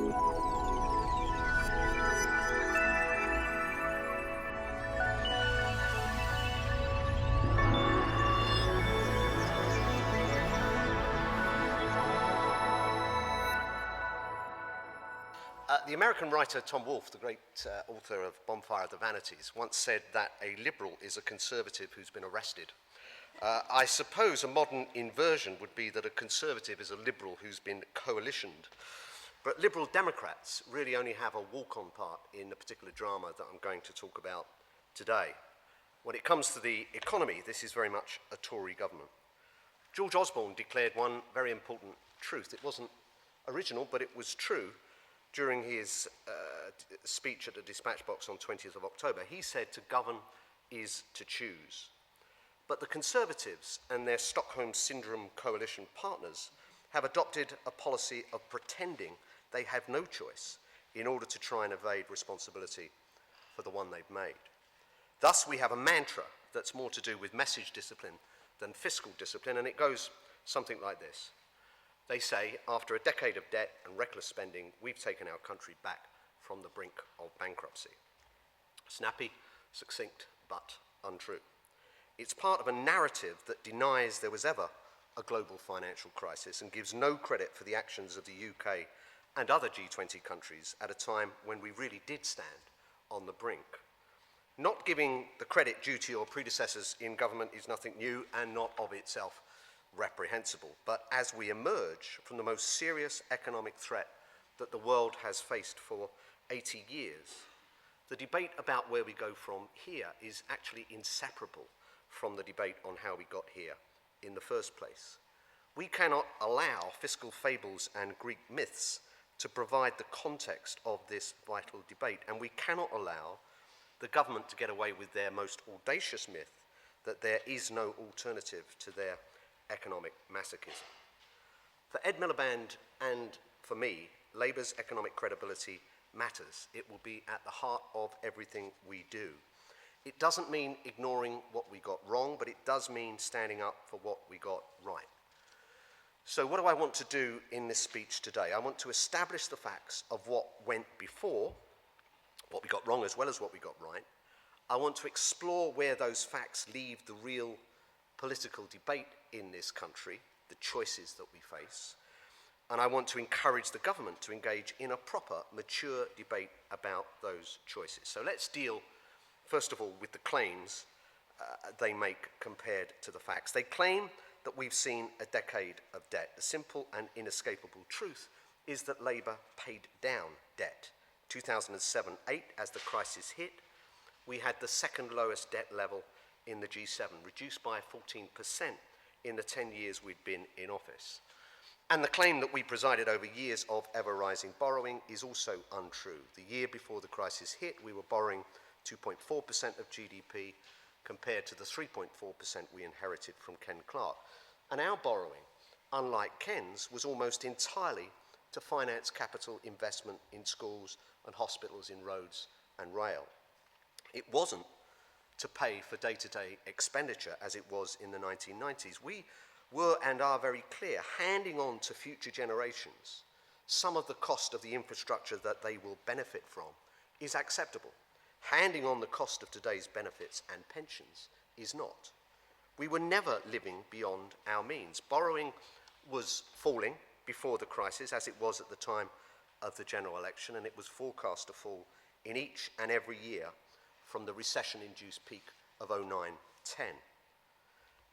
The American writer Tom Wolfe, the great author of Bonfire of the Vanities, once said that a liberal is a conservative who's been arrested. I suppose a modern inversion would be that a conservative is a liberal who's been coalitioned. But liberal Democrats really only have a walk-on part in the particular drama that I'm going to talk about today. When it comes to the economy, this is very much a Tory government. George Osborne declared one very important truth. It wasn't original, but it was true. During his speech at the Dispatch Box on 20th of October, he said to govern is to choose. But the Conservatives and their Stockholm Syndrome coalition partners have adopted a policy of pretending they have no choice in order to try and evade responsibility for the one they've made. Thus, we have a mantra that's more to do with message discipline than fiscal discipline, and it goes something like this. They say, after a decade of debt and reckless spending, we've taken our country back from the brink of bankruptcy. Snappy, succinct, but untrue. It's part of a narrative that denies there was ever a global financial crisis and gives no credit for the actions of the UK and other G20 countries at a time when we really did stand on the brink. Not giving the credit due to your predecessors in government is nothing new and not of itself reprehensible, but as we emerge from the most serious economic threat that the world has faced for 80 years, the debate about where we go from here is actually inseparable from the debate on how we got here in the first place. We cannot allow fiscal fables and Greek myths to provide the context of this vital debate, and we cannot allow the government to get away with their most audacious myth that there is no alternative to their economic masochism. For Ed Miliband and for me, Labour's economic credibility matters. It will be at the heart of everything we do. It doesn't mean ignoring what we got wrong, but it does mean standing up for what we got right. So what do I want to do in this speech today? I want to establish the facts of what went before, what we got wrong as well as what we got right. I want to explore where those facts leave the real political debate in this country, the choices that we face, and I want to encourage the government to engage in a proper, mature debate about those choices. So let's deal, first of all, with the claims they make compared to the facts. They claim that we've seen a decade of debt. The simple and inescapable truth is that Labour paid down debt. 2007-8, as the crisis hit, we had the second lowest debt level in the G7, reduced by 14% in the 10 years we'd been in office. And the claim that we presided over years of ever-rising borrowing is also untrue. The year before the crisis hit, we were borrowing 2.4% of GDP compared to the 3.4% we inherited from Ken Clarke. And our borrowing, unlike Ken's, was almost entirely to finance capital investment in schools and hospitals, in roads and rail. It wasn't to pay for day-to-day expenditure as it was in the 1990s. We were and are very clear, handing on to future generations some of the cost of the infrastructure that they will benefit from is acceptable. Handing on the cost of today's benefits and pensions is not. We were never living beyond our means. Borrowing was falling before the crisis, as it was at the time of the general election, and it was forecast to fall in each and every year from the recession-induced peak of 2009-10.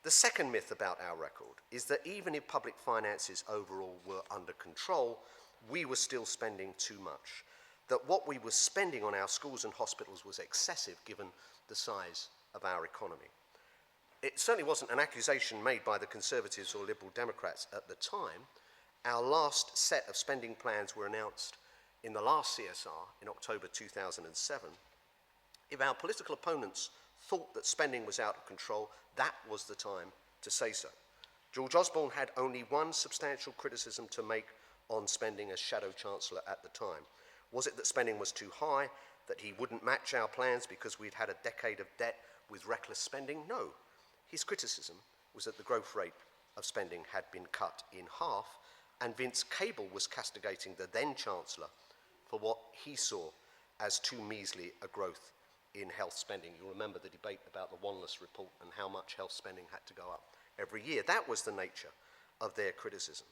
The second myth about our record is that even if public finances overall were under control, we were still spending too much. That what we were spending on our schools and hospitals was excessive given the size of our economy. It certainly wasn't an accusation made by the Conservatives or Liberal Democrats at the time. Our last set of spending plans were announced in the last CSR in October 2007. If our political opponents thought that spending was out of control, that was the time to say so. George Osborne had only one substantial criticism to make on spending as Shadow Chancellor at the time. Was it that spending was too high, that he wouldn't match our plans because we'd had a decade of debt with reckless spending? No. His criticism was that the growth rate of spending had been cut in half, and Vince Cable was castigating the then Chancellor for what he saw as too measly a growth in health spending. You'll remember the debate about the Wanless report and how much health spending had to go up every year. That was the nature of their criticism.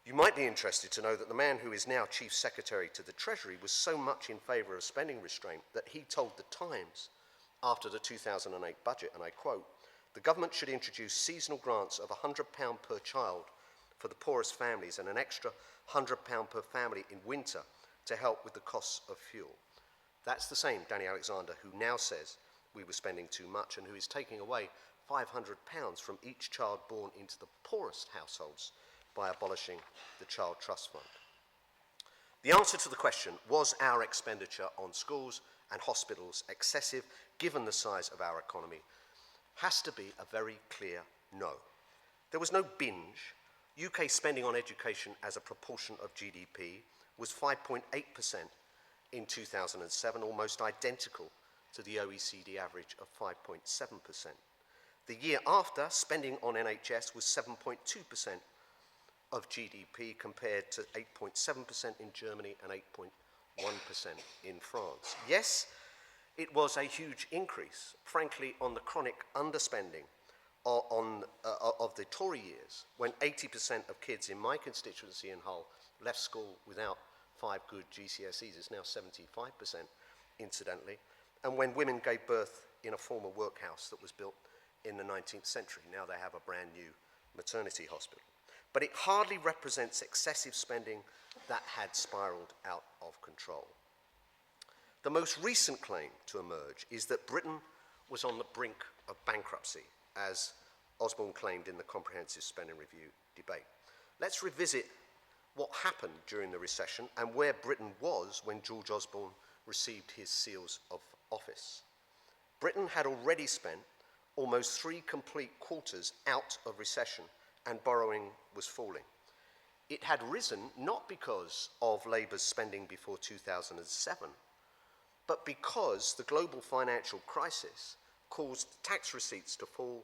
You might be interested to know that the man who is now Chief Secretary to the Treasury was so much in favour of spending restraint that he told the Times after the 2008 budget, and I quote, "The government should introduce seasonal grants of £100 per child for the poorest families and an extra £100 per family in winter to help with the costs of fuel." That's the same Danny Alexander who now says we were spending too much and who is taking away £500 from each child born into the poorest households by abolishing the Child Trust Fund. The answer to the question, was our expenditure on schools and hospitals excessive given the size of our economy, has to be a very clear no. There was no binge. UK spending on education as a proportion of GDP was 5.8% in 2007, almost identical to the OECD average of 5.7%. The year after, spending on NHS was 7.2% of GDP compared to 8.7% in Germany and 8.1% in France. Yes, it was a huge increase, frankly, on the chronic underspending of the Tory years, when 80% of kids in my constituency in Hull left school without 5 good GCSEs. It's now 75%, incidentally, and when women gave birth in a former workhouse that was built in the 19th century. Now they have a brand new maternity hospital. But it hardly represents excessive spending that had spiraled out of control. The most recent claim to emerge is that Britain was on the brink of bankruptcy, as Osborne claimed in the Comprehensive Spending Review debate. Let's revisit what happened during the recession and where Britain was when George Osborne received his seals of office. Britain had already spent almost 3 complete quarters out of recession, and borrowing was falling. It had risen not because of Labour's spending before 2007, but because the global financial crisis caused tax receipts to fall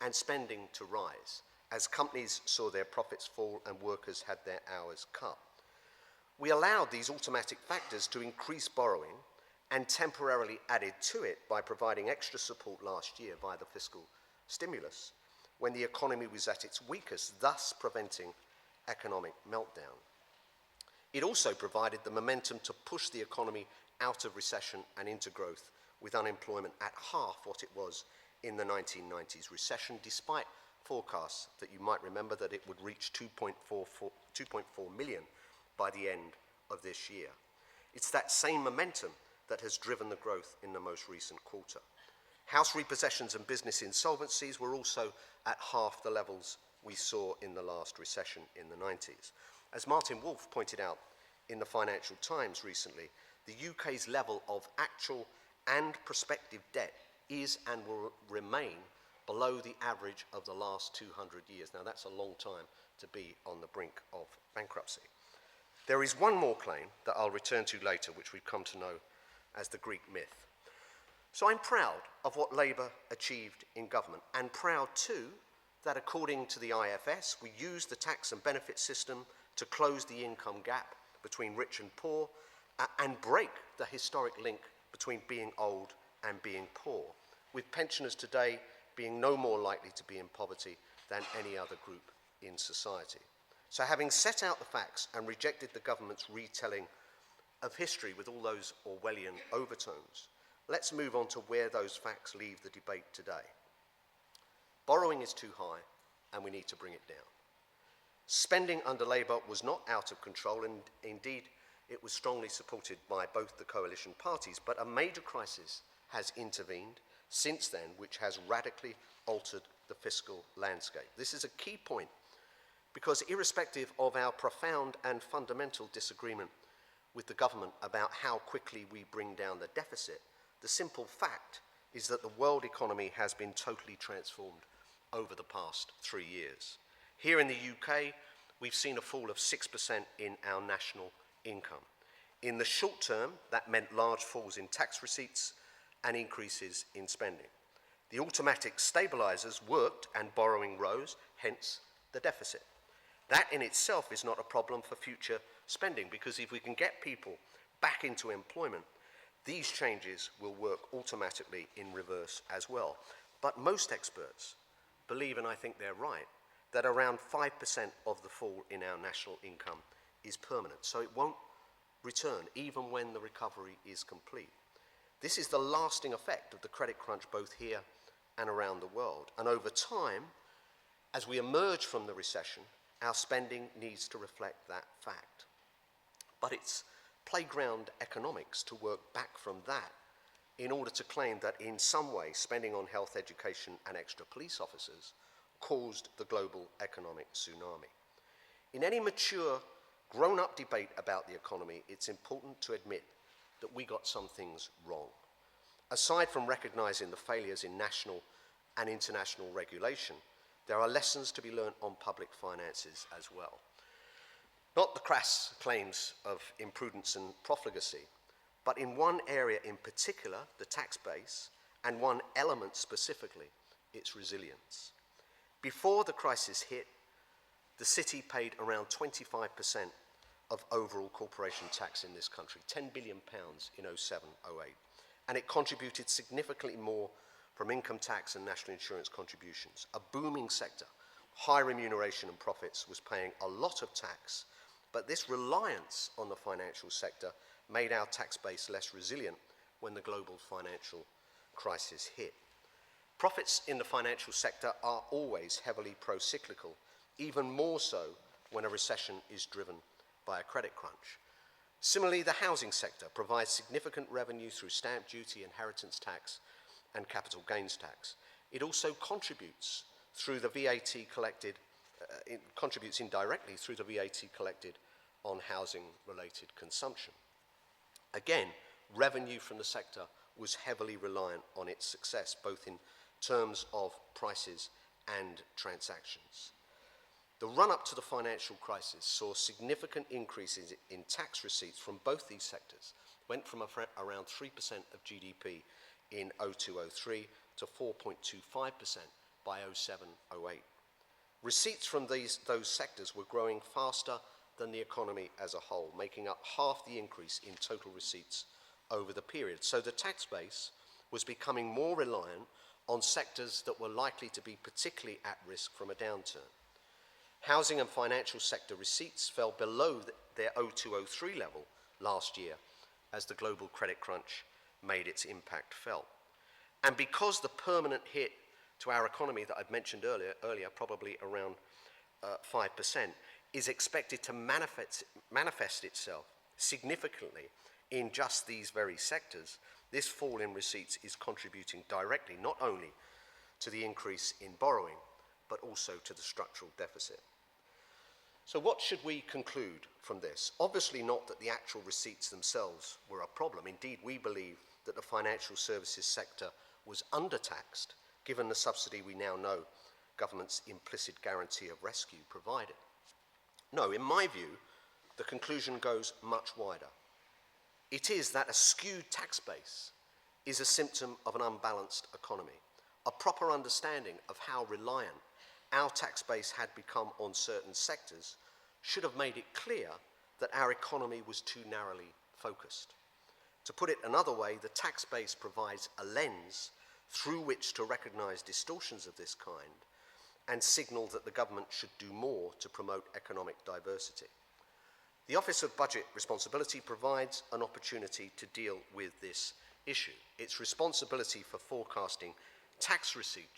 and spending to rise, as companies saw their profits fall and workers had their hours cut. We allowed these automatic factors to increase borrowing and temporarily added to it by providing extra support last year via the fiscal stimulus when the economy was at its weakest, thus preventing economic meltdown. It also provided the momentum to push the economy out of recession and into growth, with unemployment at half what it was in the 1990s recession, despite forecasts that you might remember that it would reach 2.4 million by the end of this year. It's that same momentum that has driven the growth in the most recent quarter. House repossessions and business insolvencies were also at half the levels we saw in the last recession in the 90s. As Martin Wolf pointed out in the Financial Times recently, the UK's level of actual and prospective debt is and will remain below the average of the last 200 years. Now, that's a long time to be on the brink of bankruptcy. There is one more claim that I'll return to later, which we've come to know as the Greek myth. So I'm proud of what Labour achieved in government, and proud too that according to the IFS, we used the tax and benefit system to close the income gap between rich and poor and break the historic link between being old and being poor, with pensioners today being no more likely to be in poverty than any other group in society. So having set out the facts and rejected the government's retelling of history with all those Orwellian overtones, let's move on to where those facts leave the debate today. Borrowing is too high and we need to bring it down. Spending under Labour was not out of control, and indeed it was strongly supported by both the coalition parties, but a major crisis has intervened since then, which has radically altered the fiscal landscape. This is a key point because irrespective of our profound and fundamental disagreement with the government about how quickly we bring down the deficit, the simple fact is that the world economy has been totally transformed over the past 3 years. Here in the UK, we've seen a fall of 6% in our national income. In the short term, that meant large falls in tax receipts and increases in spending. The automatic stabilisers worked and borrowing rose, hence the deficit. That in itself is not a problem for future spending, because if we can get people back into employment, these changes will work automatically in reverse as well. But most experts believe, and I think they're right, that around 5% of the fall in our national income is permanent. So it won't return even when the recovery is complete. This is the lasting effect of the credit crunch both here and around the world. And over time, as we emerge from the recession, our spending needs to reflect that fact. But it's playground economics to work back from that in order to claim that in some way spending on health, education and extra police officers caused the global economic tsunami. In any mature, grown-up debate about the economy, it's important to admit that we got some things wrong. Aside from recognizing the failures in national and international regulation, there are lessons to be learned on public finances as well. Not the crass claims of imprudence and profligacy, but in one area in particular, the tax base, and one element specifically, its resilience. Before the crisis hit, the city paid around 25% of overall corporation tax in this country, £10 billion in 07-08, and it contributed significantly more from income tax and national insurance contributions. A booming sector, high remuneration and profits, was paying a lot of tax, but this reliance on the financial sector made our tax base less resilient when the global financial crisis hit. Profits in the financial sector are always heavily pro-cyclical, even more so when a recession is driven by a credit crunch. Similarly, the housing sector provides significant revenue through stamp duty, inheritance tax, and capital gains tax. It also contributes through the VAT collected, it contributes indirectly through the VAT collected on housing-related consumption. Again, revenue from the sector was heavily reliant on its success, both in terms of prices and transactions. The run-up to the financial crisis saw significant increases in tax receipts from both these sectors, went from around 3% of GDP in 02-03 to 4.25% by 07-08. Receipts from those sectors were growing faster than the economy as a whole, making up half the increase in total receipts over the period. So the tax base was becoming more reliant on sectors that were likely to be particularly at risk from a downturn. Housing and financial sector receipts fell below their 02-03 level last year as the global credit crunch made its impact felt. And because the permanent hit to our economy that I've mentioned earlier, probably around 5%, is expected to manifest itself significantly in just these very sectors, this fall in receipts is contributing directly not only to the increase in borrowing, but also to the structural deficit. So what should we conclude from this? Obviously not that the actual receipts themselves were a problem. Indeed, we believe that the financial services sector was undertaxed, given the subsidy we now know government's implicit guarantee of rescue provided. No, in my view, the conclusion goes much wider. It is that a skewed tax base is a symptom of an unbalanced economy. A proper understanding of how reliant our tax base had become on certain sectors should have made it clear that our economy was too narrowly focused. To put it another way, the tax base provides a lens through which to recognize distortions of this kind and signal that the government should do more to promote economic diversity. The Office of Budget Responsibility provides an opportunity to deal with this issue. Its responsibility for forecasting tax receipts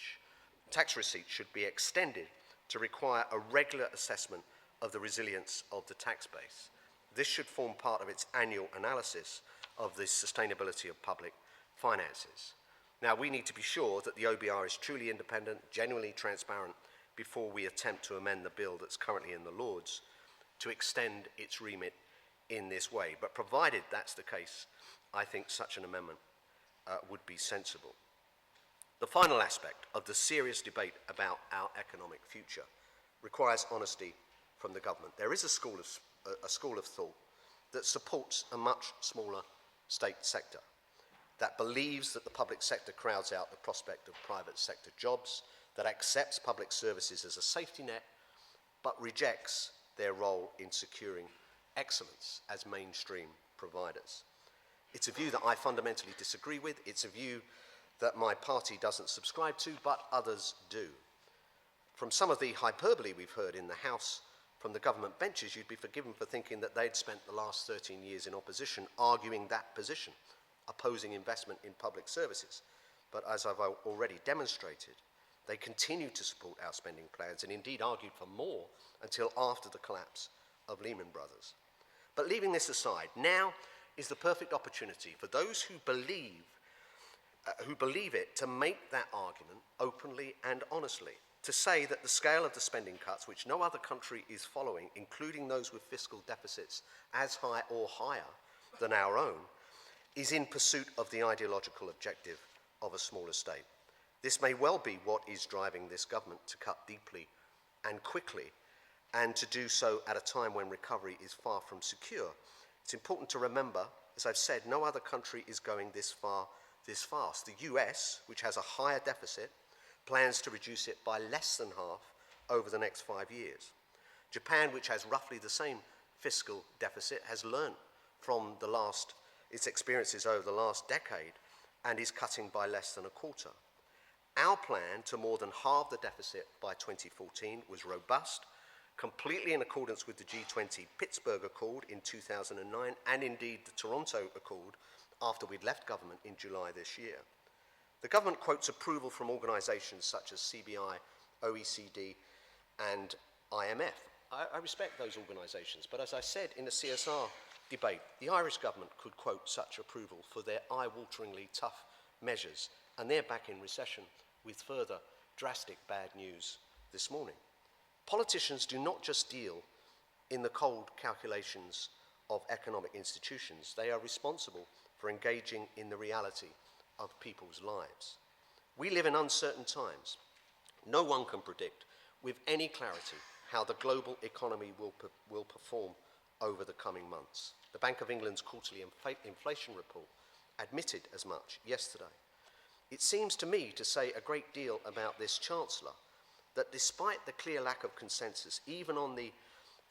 should be extended to require a regular assessment of the resilience of the tax base. This should form part of its annual analysis of the sustainability of public finances. Now, we need to be sure that the OBR is truly independent, genuinely transparent, before we attempt to amend the bill that's currently in the Lords to extend its remit in this way. But provided that's the case, I think such an amendment would be sensible. The final aspect of the serious debate about our economic future requires honesty from the government. There is a school of thought that supports a much smaller state sector, that believes that the public sector crowds out the prospect of private sector jobs, that accepts public services as a safety net, but rejects their role in securing excellence as mainstream providers. It's a view that I fundamentally disagree with. It's a view that my party doesn't subscribe to, but others do. From some of the hyperbole we've heard in the House from the government benches, you'd be forgiven for thinking that they'd spent the last 13 years in opposition arguing that position, opposing investment in public services. But as I've already demonstrated, they continue to support our spending plans and indeed argued for more until after the collapse of Lehman Brothers. But leaving this aside, now is the perfect opportunity for those who believe it to make that argument openly and honestly, to say that the scale of the spending cuts, which no other country is following, including those with fiscal deficits as high or higher than our own, is in pursuit of the ideological objective of a smaller state. This may well be what is driving this government to cut deeply and quickly, and to do so at a time when recovery is far from secure. It's important to remember, as I've said, no other country is going this far, this fast. The US, which has a higher deficit, plans to reduce it by less than half over the next 5 years. Japan, which has roughly the same fiscal deficit, has learned from its experiences over the last decade and is cutting by less than a quarter. Our plan to more than halve the deficit by 2014 was robust, completely in accordance with the G20 Pittsburgh Accord in 2009 and indeed the Toronto Accord after we'd left government in July this year. The government quotes approval from organisations such as CBI, OECD and IMF. I respect those organisations, but as I said in the CSR debate, the Irish government could quote such approval for their eye-wateringly tough measures, and they're back in recession with further drastic bad news this morning. Politicians do not just deal in the cold calculations of economic institutions. They are responsible for engaging in the reality of people's lives. We live in uncertain times. No one can predict with any clarity how the global economy will perform over the coming months. The Bank of England's quarterly inflation report admitted as much yesterday. It seems to me to say a great deal about this Chancellor, that despite the clear lack of consensus, even on the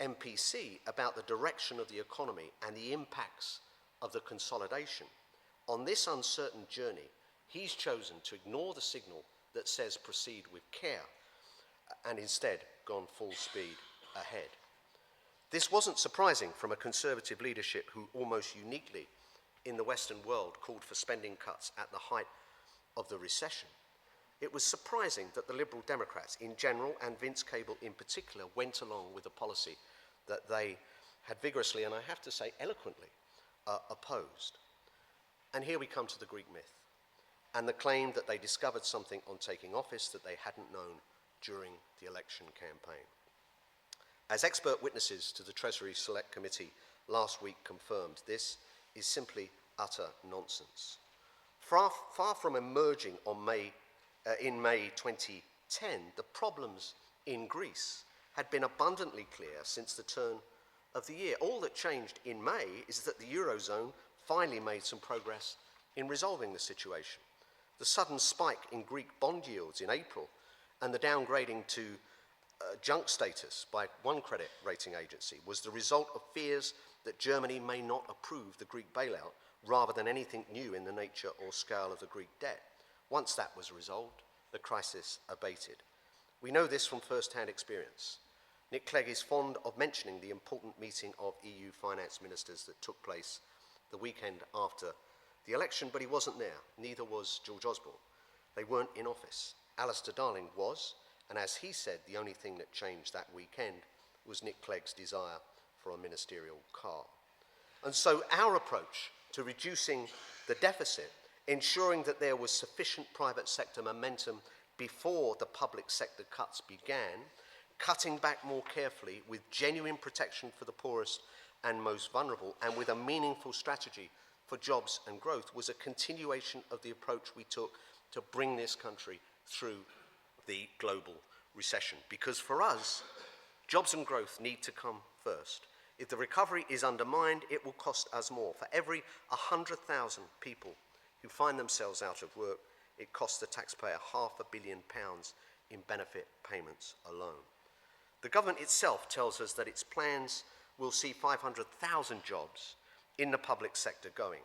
MPC, about the direction of the economy and the impacts of the consolidation, on this uncertain journey, he's chosen to ignore the signal that says proceed with care and instead gone full speed ahead. This wasn't surprising from a Conservative leadership who almost uniquely in the Western world called for spending cuts at the height of the recession. It was surprising that the Liberal Democrats in general and Vince Cable in particular went along with a policy that they had vigorously and I have to say eloquently opposed. And here we come to the Greek myth and the claim that they discovered something on taking office that they hadn't known during the election campaign. As expert witnesses to the Treasury Select Committee last week confirmed, this is simply utter nonsense. Far from emerging in May 2010, the problems in Greece had been abundantly clear since the turn of the year. All that changed in May is that the Eurozone finally made some progress in resolving the situation. The sudden spike in Greek bond yields in April and the downgrading to junk status by one credit rating agency was the result of fears that Germany may not approve the Greek bailout rather than anything new in the nature or scale of the Greek debt. Once that was resolved, the crisis abated. We know this from first-hand experience. Nick Clegg is fond of mentioning the important meeting of EU finance ministers that took place the weekend after the election, but he wasn't there. Neither was George Osborne. They weren't in office. Alistair Darling was, and as he said, the only thing that changed that weekend was Nick Clegg's desire for a ministerial car. And so our approach to reducing the deficit, ensuring that there was sufficient private sector momentum before the public sector cuts began, cutting back more carefully with genuine protection for the poorest and most vulnerable, and with a meaningful strategy for jobs and growth, was a continuation of the approach we took to bring this country through the global recession. Because for us, jobs and growth need to come first. If the recovery is undermined, it will cost us more. For every 100,000 people who find themselves out of work, it costs the taxpayer £500 million in benefit payments alone. The government itself tells us that its plans will see 500,000 jobs in the public sector going.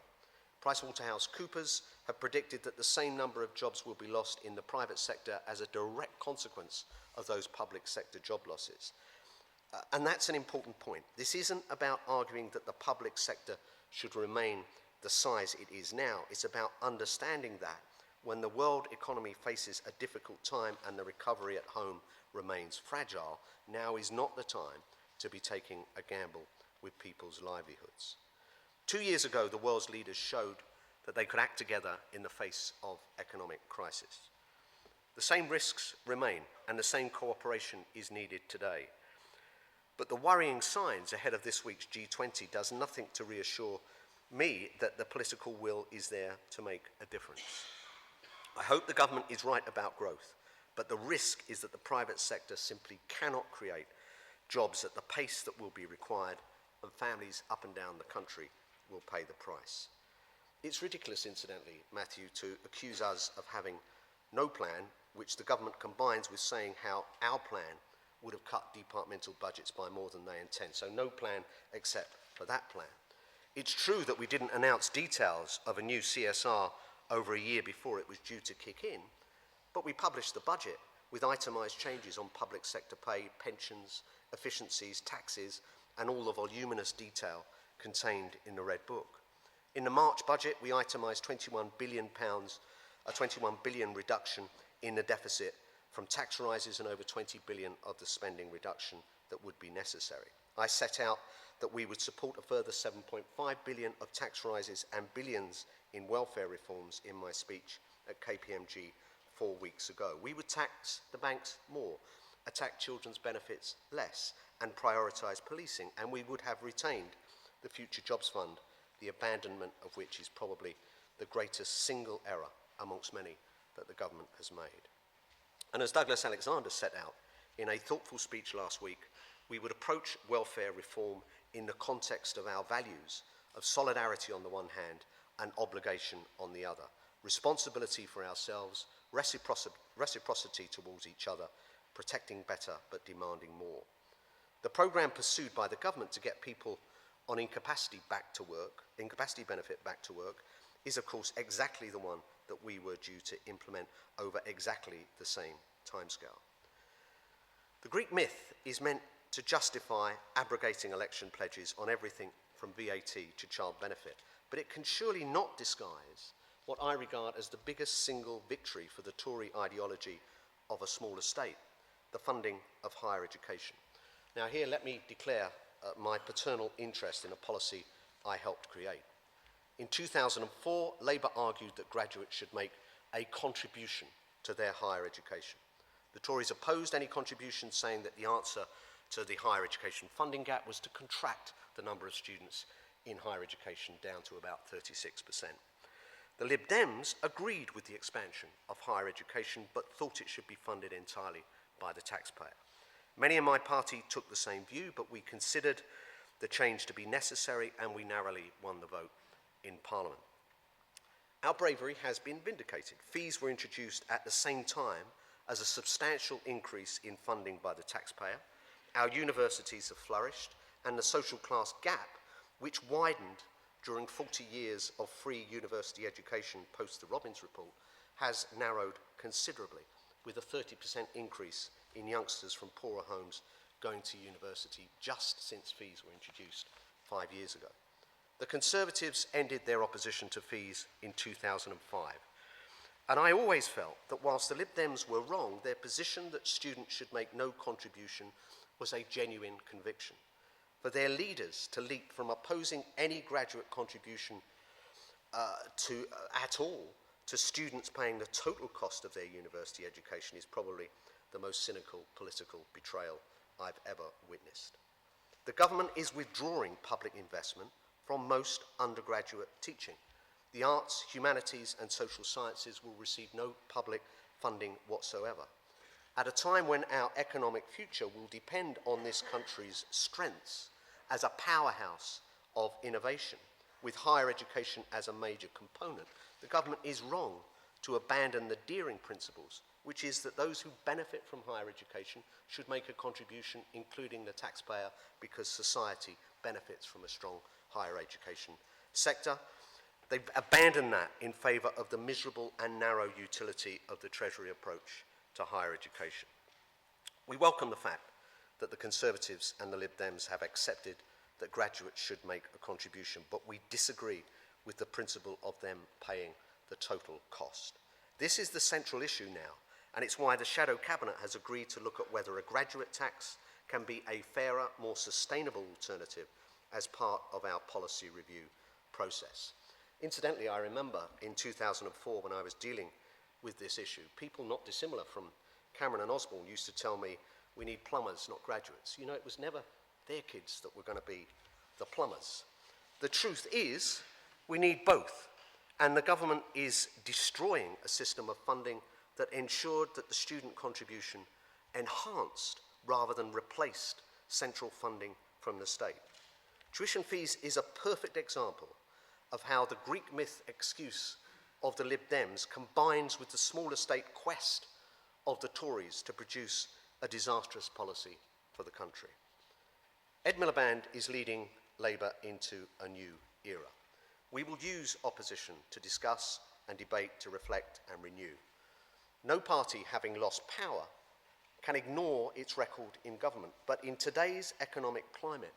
PricewaterhouseCoopers have predicted that the same number of jobs will be lost in the private sector as a direct consequence of those public sector job losses. And that's an important point. This isn't about arguing that the public sector should remain the size it is now. It's about understanding that when the world economy faces a difficult time and the recovery at home remains fragile, now is not the time to be taking a gamble with people's livelihoods. 2 years ago, the world's leaders showed that they could act together in the face of economic crisis. The same risks remain, and the same cooperation is needed today. But the worrying signs ahead of this week's G20 does nothing to reassure me that the political will is there to make a difference. I hope the government is right about growth, but the risk is that the private sector simply cannot create jobs at the pace that will be required, and families up and down the country will pay the price. It's ridiculous, incidentally, Matthew, to accuse us of having no plan, which the government combines with saying how our plan would have cut departmental budgets by more than they intend. So no plan except for that plan. It's true that we didn't announce details of a new CSR over a year before it was due to kick in, but we published the budget with itemised changes on public sector pay, pensions, efficiencies, taxes, and all the voluminous detail contained in the Red Book. In the March budget, we itemised £21 billion, a 21 billion reduction in the deficit from tax rises and over 20 billion of the spending reduction that would be necessary. I set out that we would support a further 7.5 billion of tax rises and billions in welfare reforms in my speech at KPMG 4 weeks ago. We would tax the banks more, attack children's benefits less, and prioritise policing, and we would have retained the Future Jobs Fund, the abandonment of which is probably the greatest single error amongst many that the government has made. And as Douglas Alexander set out in a thoughtful speech last week, we would approach welfare reform in the context of our values of solidarity on the one hand and obligation on the other, responsibility for ourselves, reciprocity towards each other, protecting better but demanding more. The programme pursued by the government to get people on incapacity benefit back to work is of course exactly the one that we were due to implement over exactly the same timescale. The Greek myth is meant to justify abrogating election pledges on everything from VAT to child benefit, but it can surely not disguise what I regard as the biggest single victory for the Tory ideology of a smaller state, the funding of higher education. Now here, let me declare my paternal interest in a policy I helped create. In 2004, Labour argued that graduates should make a contribution to their higher education. The Tories opposed any contribution, saying that the answer to the higher education funding gap was to contract the number of students in higher education down to about 36%. The Lib Dems agreed with the expansion of higher education, but thought it should be funded entirely by the taxpayer. Many in my party took the same view, but we considered the change to be necessary, and we narrowly won the vote in Parliament. Our bravery has been vindicated. Fees were introduced at the same time as a substantial increase in funding by the taxpayer. Our universities have flourished, and the social class gap, which widened during 40 years of free university education post the Robbins Report, has narrowed considerably, with a 30% increase in youngsters from poorer homes going to university just since fees were introduced 5 years ago. The Conservatives ended their opposition to fees in 2005. And I always felt that whilst the Lib Dems were wrong, their position that students should make no contribution was a genuine conviction. For their leaders to leap from opposing any graduate contribution at all to students paying the total cost of their university education is probably the most cynical political betrayal I've ever witnessed. The government is withdrawing public investment from most undergraduate teaching. The arts, humanities and social sciences will receive no public funding whatsoever. At a time when our economic future will depend on this country's strengths as a powerhouse of innovation, with higher education as a major component, the government is wrong to abandon the Deering principles which is that those who benefit from higher education should make a contribution, including the taxpayer, because society benefits from a strong higher education sector. They've abandoned that in favour of the miserable and narrow utility of the Treasury approach to higher education. We welcome the fact that the Conservatives and the Lib Dems have accepted that graduates should make a contribution, but we disagree with the principle of them paying the total cost. This is the central issue now, and it's why the Shadow Cabinet has agreed to look at whether a graduate tax can be a fairer, more sustainable alternative as part of our policy review process. Incidentally, I remember in 2004 when I was dealing with this issue, people not dissimilar from Cameron and Osborne used to tell me, we need plumbers, not graduates. You know, it was never their kids that were going to be the plumbers. The truth is, we need both. And the government is destroying a system of funding that ensured that the student contribution enhanced rather than replaced central funding from the state. Tuition fees is a perfect example of how the Greek myth excuse of the Lib Dems combines with the smaller state quest of the Tories to produce a disastrous policy for the country. Ed Miliband is leading Labour into a new era. We will use opposition to discuss and debate, to reflect and renew. No party, having lost power, can ignore its record in government, but in today's economic climate,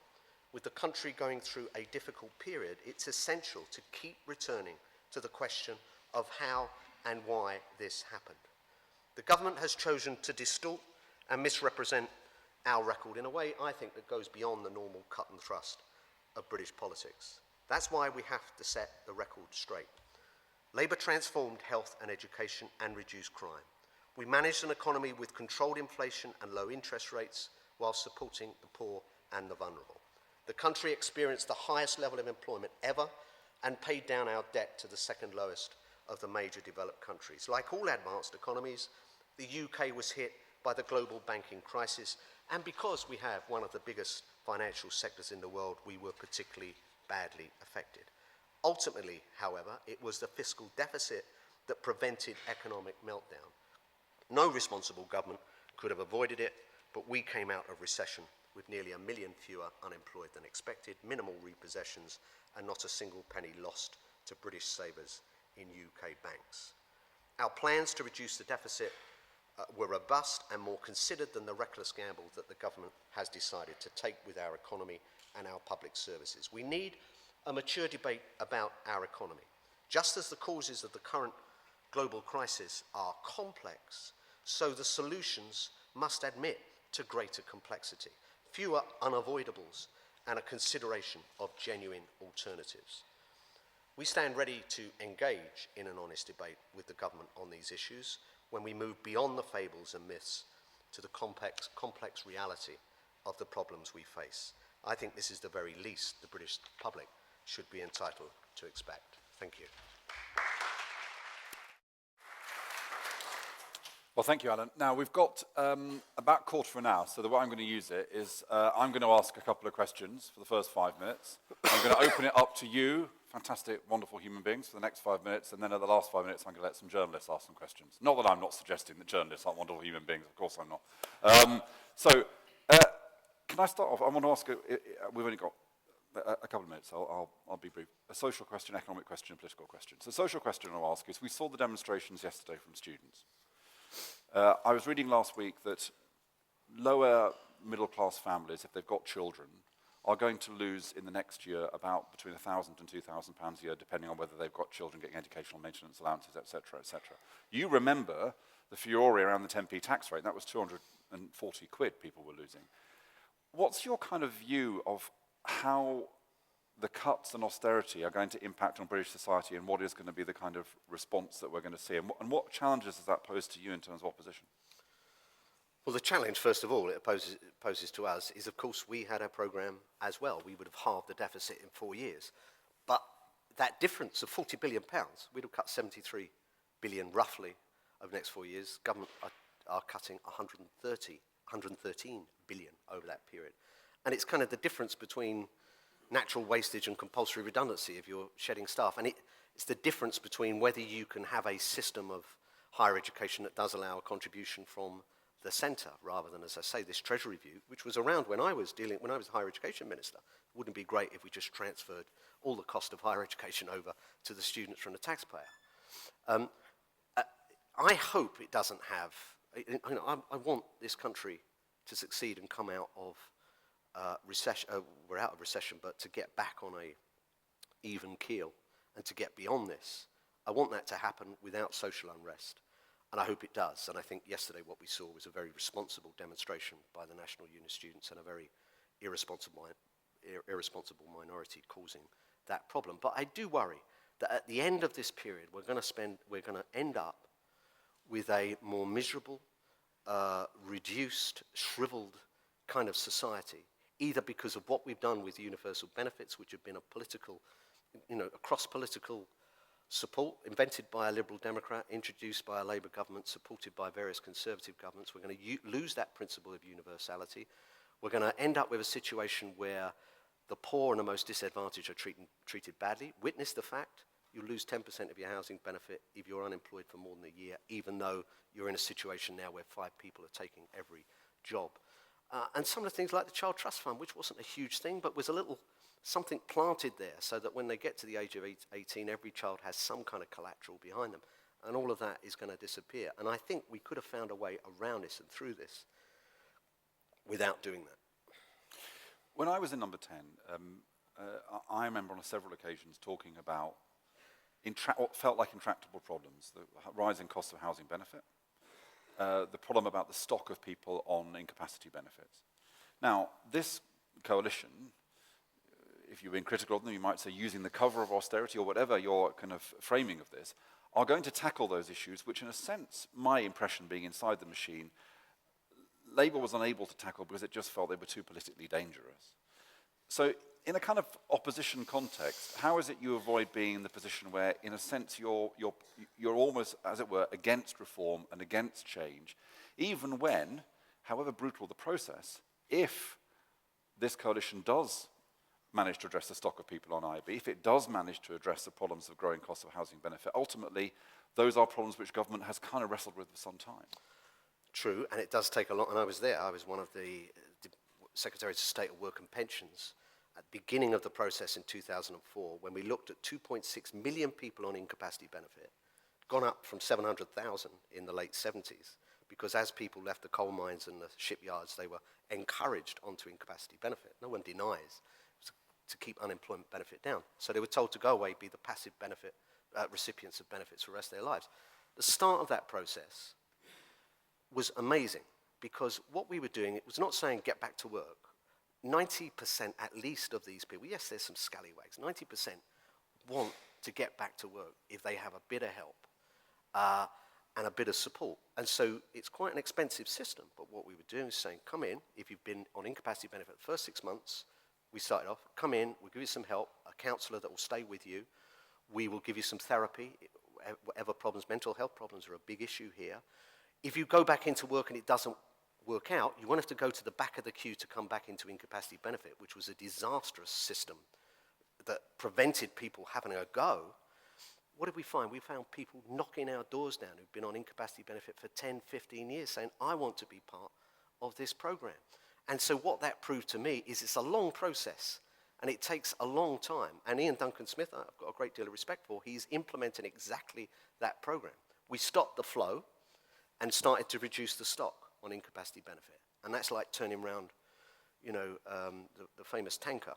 with the country going through a difficult period, it's essential to keep returning to the question of how and why this happened. The government has chosen to distort and misrepresent our record in a way, I think, that goes beyond the normal cut and thrust of British politics. That's why we have to set the record straight. Labour transformed health and education and reduced crime. We managed an economy with controlled inflation and low interest rates while supporting the poor and the vulnerable. The country experienced the highest level of employment ever and paid down our debt to the second lowest of the major developed countries. Like all advanced economies, the UK was hit by the global banking crisis, and because we have one of the biggest financial sectors in the world, we were particularly badly affected. Ultimately, however, it was the fiscal deficit that prevented economic meltdown. No responsible government could have avoided it, but we came out of recession with nearly 1 million fewer unemployed than expected, minimal repossessions, and not a single penny lost to British savers in UK banks. Our plans to reduce the deficit were robust and more considered than the reckless gamble that the government has decided to take with our economy and our public services. We need a mature debate about our economy. Just as the causes of the current global crisis are complex, so the solutions must admit to greater complexity, fewer unavoidables, and a consideration of genuine alternatives. We stand ready to engage in an honest debate with the government on these issues when we move beyond the fables and myths to the complex reality of the problems we face. I think this is the very least the British public should be entitled to expect. Thank you. Well, thank you, Alan. Now, we've got about a quarter of an hour, so the way I'm going to use it is I'm going to ask a couple of questions for the first 5 minutes. I'm going to open it up to you, fantastic, wonderful human beings, for the next 5 minutes, and then at the last 5 minutes, I'm going to let some journalists ask some questions. Not that I'm not suggesting that journalists aren't wonderful human beings, of course I'm not. Can I start off? I want to ask, we've only got a couple of minutes, I'll be brief. A social question, economic question, and political question. So the social question I'll ask is, we saw the demonstrations yesterday from students. I was reading last week that lower middle-class families, if they've got children, are going to lose in the next year about between £1,000 and £2,000 a year, depending on whether they've got children getting educational maintenance allowances, etc., etc. You remember the furore around the 10p tax rate. That was 240 quid people were losing. What's your kind of view of how the cuts and austerity are going to impact on British society, and what is going to be the kind of response that we're going to see? And what challenges does that pose to you in terms of opposition? Well, the challenge, first of all, it poses to us is, of course, we had a programme as well. We would have halved the deficit in 4 years. But that difference of £40 billion, we'd have cut 73 billion roughly over the next 4 years. Government are cutting 113 billion over that period. And it's kind of the difference between natural wastage and compulsory redundancy if you're shedding staff. And it's the difference between whether you can have a system of higher education that does allow a contribution from the centre, rather than, as I say, this Treasury view, which was around when I was higher education minister. Wouldn't it be great if we just transferred all the cost of higher education over to the students from the taxpayer? I hope it doesn't have, I want this country to succeed and come out of recession. We're out of recession, but to get back on a even keel and to get beyond this. I want that to happen without social unrest, and I hope it does. And I think yesterday what we saw was a very responsible demonstration by the National Unit students and a very irresponsible minority causing that problem. But I do worry that at the end of this period, we're going to end up with a more miserable, reduced, shriveled kind of society, either because of what we've done with universal benefits, which have been a political, across political support, invented by a Liberal Democrat, introduced by a Labour government, supported by various Conservative governments. We're going to lose that principle of universality. We're going to end up with a situation where the poor and the most disadvantaged are treated badly. Witness the fact you lose 10% of your housing benefit if you're unemployed for more than a year, even though you're in a situation now where 5 people are taking every job. And some of the things like the Child Trust Fund, which wasn't a huge thing, but was a little something planted there so that when they get to the age of 18, every child has some kind of collateral behind them. And all of that is going to disappear. And I think we could have found a way around this and through this without doing that. When I was in number 10, I remember on several occasions talking about what felt like intractable problems, the rising cost of housing benefit, the problem about the stock of people on incapacity benefits. Now, this coalition, if you've been critical of them, you might say using the cover of austerity or whatever your kind of framing of this, are going to tackle those issues, which in a sense, my impression being inside the machine, Labour was unable to tackle because it just felt they were too politically dangerous. So in a kind of opposition context, how is it you avoid being in the position where, in a sense, you're almost, as it were, against reform and against change, even when, however brutal the process, if this coalition does manage to address the stock of people on IB, if it does manage to address the problems of growing cost of housing benefit, ultimately, those are problems which government has kind of wrestled with for some time. True, and it does take a lot, and I was there. I was one of the Secretaries of State of Work and Pensions at the beginning of the process in 2004, when we looked at 2.6 million people on incapacity benefit, gone up from 700,000 in the late 70s, because as people left the coal mines and the shipyards, they were encouraged onto incapacity benefit. No one denies to keep unemployment benefit down. So they were told to go away, be the passive benefit recipients of benefits for the rest of their lives. The start of that process was amazing, because what we were doing, it was not saying get back to work. 90% at least of these people, yes, there's some scallywags, 90% want to get back to work if they have a bit of help and a bit of support. And so it's quite an expensive system, but what we were doing is saying, come in, if you've been on incapacity benefit the first 6 months, we started off, come in, we'll give you some help, a counsellor that will stay with you, we will give you some therapy, whatever problems, mental health problems are a big issue here. If you go back into work and it doesn't work out, you won't have to go to the back of the queue to come back into incapacity benefit, which was a disastrous system that prevented people having a go. What did we find? We found people knocking our doors down who've been on incapacity benefit for 10, 15 years saying, I want to be part of this program. And so what that proved to me is it's a long process and it takes a long time. And Ian Duncan Smith, I've got a great deal of respect for, he's implementing exactly that program. We stopped the flow and started to reduce the stock on incapacity benefit. And that's like turning around, the famous tanker.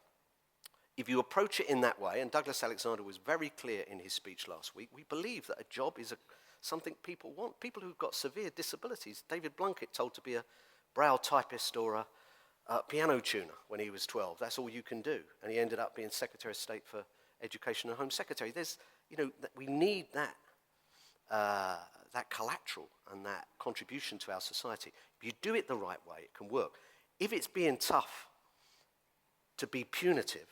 If you approach it in that way, and Douglas Alexander was very clear in his speech last week, we believe that a job is something people want. People who've got severe disabilities. David Blunkett told to be a brow typist or a piano tuner when he was 12. That's all you can do. And he ended up being Secretary of State for Education and Home Secretary. We need that collateral and that contribution to our society. If you do it the right way, it can work. If it's being tough to be punitive,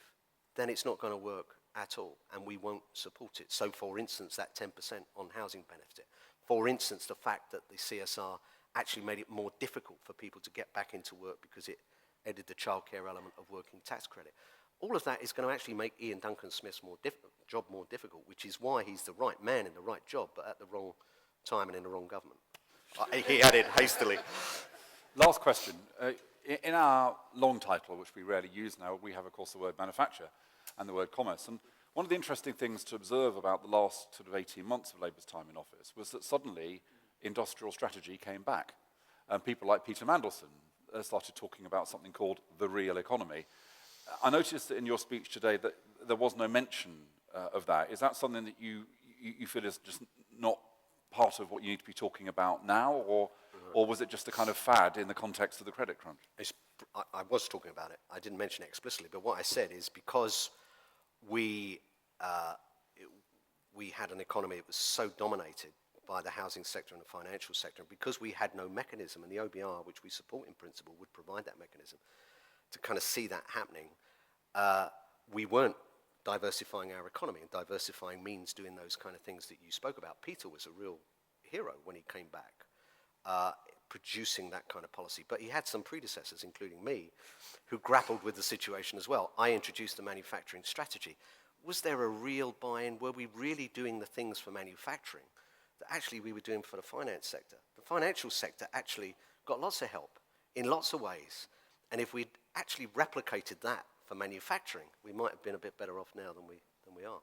then it's not going to work at all, and we won't support it. So, for instance, that 10% on housing benefit. For instance, the fact that the CSR actually made it more difficult for people to get back into work because it added the childcare element of working tax credit. All of that is going to actually make Ian Duncan Smith's job more difficult, which is why he's the right man in the right job, but at the wrong time and in the wrong government. He added hastily. Last question. In our long title, which we rarely use now, we have, of course, the word manufacture and the word commerce. And one of the interesting things to observe about the last sort of 18 months of Labour's time in office was that suddenly industrial strategy came back. And people like Peter Mandelson started talking about something called the real economy. I noticed that in your speech today that there was no mention of that. Is that something that you feel is just not part of what you need to be talking about now, or was it just a kind of fad in the context of the credit crunch? I was talking about it. I didn't mention it explicitly, but what I said is because we had an economy that was so dominated by the housing sector and the financial sector, and because we had no mechanism, and the OBR, which we support in principle, would provide that mechanism to kind of see that happening, we weren't diversifying our economy, and diversifying means doing those kind of things that you spoke about. Peter was a real hero when he came back, producing that kind of policy. But he had some predecessors, including me, who grappled with the situation as well. I introduced a manufacturing strategy. Was there a real buy-in? Were we really doing the things for manufacturing that actually we were doing for the finance sector? The financial sector actually got lots of help in lots of ways. And if we'd actually replicated that for manufacturing, we might have been a bit better off now than we are.